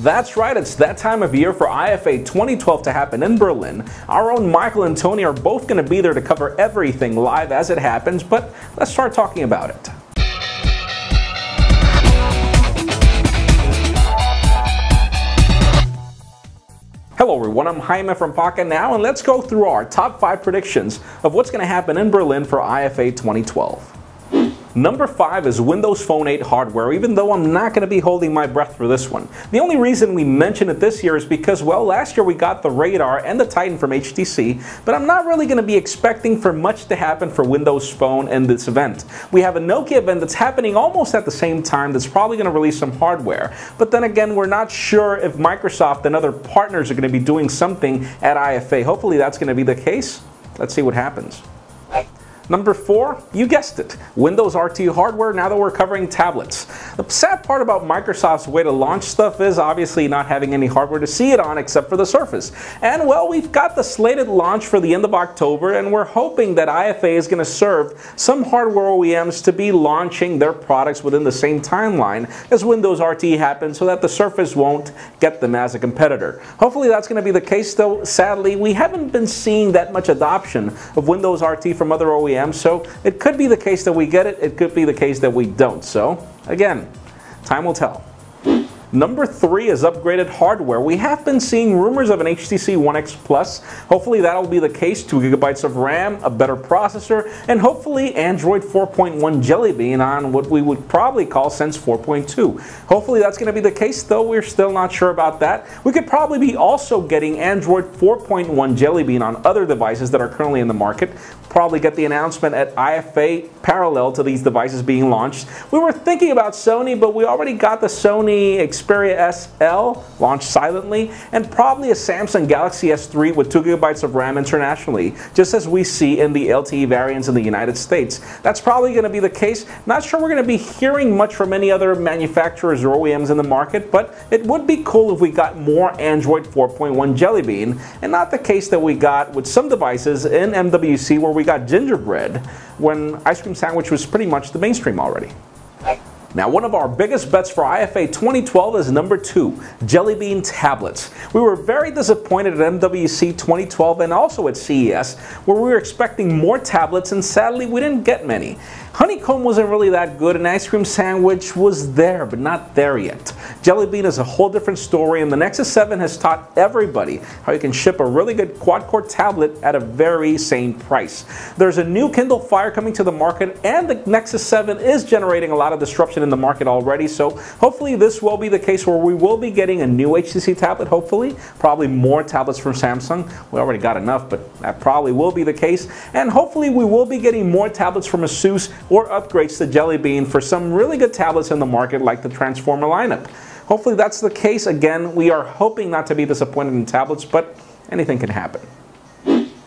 That's right, it's that time of year for IFA 2012 to happen in Berlin. Our own Michael and Tony are both going to be there to cover everything live as it happens, but let's start talking about it. Hello everyone, I'm Jaime from Pocketnow, and let's go through our top 5 predictions of what's going to happen in Berlin for IFA 2012. Number 5 is Windows Phone 8 hardware, even though I'm not going to be holding my breath for this one. The only reason we mention it this year is because, well, last year we got the Radar and the Titan from HTC, but I'm not really going to be expecting for much to happen for Windows Phone in this event. We have a Nokia event that's happening almost at the same time that's probably going to release some hardware, but then again, we're not sure if Microsoft and other partners are going to be doing something at IFA. Hopefully that's going to be the case. Let's see what happens. Number 4, you guessed it, Windows RT hardware now that we're covering tablets. The sad part about Microsoft's way to launch stuff is obviously not having any hardware to see it on except for the Surface. And well, we've got the slated launch for the end of October, and we're hoping that IFA is going to serve some hardware OEMs to be launching their products within the same timeline as Windows RT happens so that the Surface won't get them as a competitor. Hopefully that's going to be the case, though sadly we haven't been seeing that much adoption of Windows RT from other OEMs. So it could be the case that we get it, it could be the case that we don't. So again, time will tell. Number 3 is upgraded hardware. We have been seeing rumors of an HTC One X Plus. Hopefully that'll be the case. 2 GB of RAM, a better processor, and hopefully Android 4.1 Jellybean on what we would probably call Sense 4.2. Hopefully that's going to be the case, though we're still not sure about that. We could probably be also getting Android 4.1 Jellybean on other devices that are currently in the market. Probably get the announcement at IFA parallel to these devices being launched. We were thinking about Sony, but we already got the Sony Xperia SL launched silently, and probably a Samsung Galaxy S3 with 2 GB of RAM internationally, just as we see in the LTE variants in the United States. That's probably going to be the case. Not sure we're going to be hearing much from any other manufacturers or OEMs in the market, but it would be cool if we got more Android 4.1 Jellybean, and not the case that we got with some devices in MWC where we got gingerbread when ice cream sandwich was pretty much the mainstream already. Now, one of our biggest bets for IFA 2012 is number 2, Jellybean Tablets. We were very disappointed at MWC 2012 and also at CES, where we were expecting more tablets, and sadly we didn't get many. Honeycomb wasn't really that good, and ice cream sandwich was there, but not there yet. Jellybean is a whole different story, and the Nexus 7 has taught everybody how you can ship a really good quad-core tablet at a very same price. There's a new Kindle Fire coming to the market, and the Nexus 7 is generating a lot of disruption in the market already, so hopefully this will be the case where we will be getting a new HTC tablet, hopefully. Probably more tablets from Samsung. We already got enough, but that probably will be the case. And hopefully we will be getting more tablets from ASUS or upgrades to Jellybean for some really good tablets in the market like the Transformer lineup. Hopefully that's the case. Again, we are hoping not to be disappointed in tablets, but anything can happen.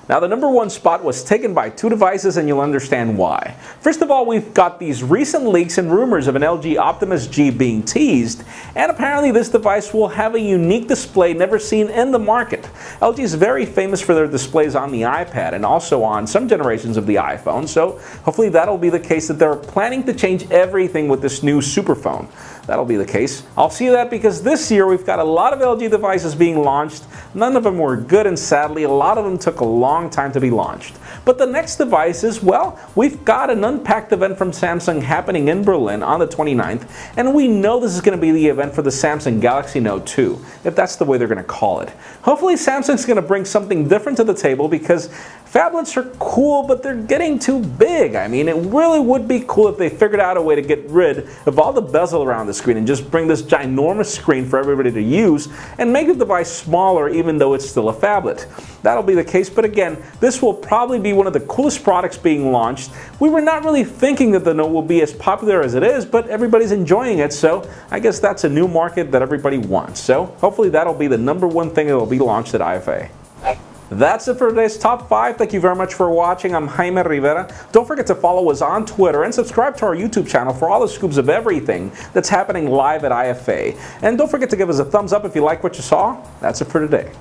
Now, the number 1 spot was taken by 2 devices, and you'll understand why. First of all, we've got these recent leaks and rumors of an LG Optimus G being teased, and apparently this device will have a unique display never seen in the market. LG is very famous for their displays on the iPad and also on some generations of the iPhone, so hopefully that'll be the case that they're planning to change everything with this new superphone. That'll be the case. I'll see that because this year we've got a lot of LG devices being launched. None of them were good, and sadly a lot of them took a long time to be launched. But the next devices, well, we've got an Unpacked event from Samsung happening in Berlin on the 29th, and we know this is going to be the event for the Samsung Galaxy Note 2, if that's the way they're going to call it. Hopefully Samsung's going to bring something different to the table because phablets are cool, but they're getting too big. I mean, it really would be cool if they figured out a way to get rid of all the bezel around the screen and just bring this ginormous screen for everybody to use and make the device smaller even though it's still a phablet. That'll be the case, but again, this will probably be one of the coolest products being launched. We were not really thinking that the Note will be as popular as it is, but everybody's enjoying it, so I guess that's a new market that everybody wants. So hopefully that'll be the number 1 thing that will be launched at IFA. That's it for today's Top 5. Thank you very much for watching. I'm Jaime Rivera. Don't forget to follow us on Twitter and subscribe to our YouTube channel for all the scoops of everything that's happening live at IFA. And don't forget to give us a thumbs up if you like what you saw. That's it for today.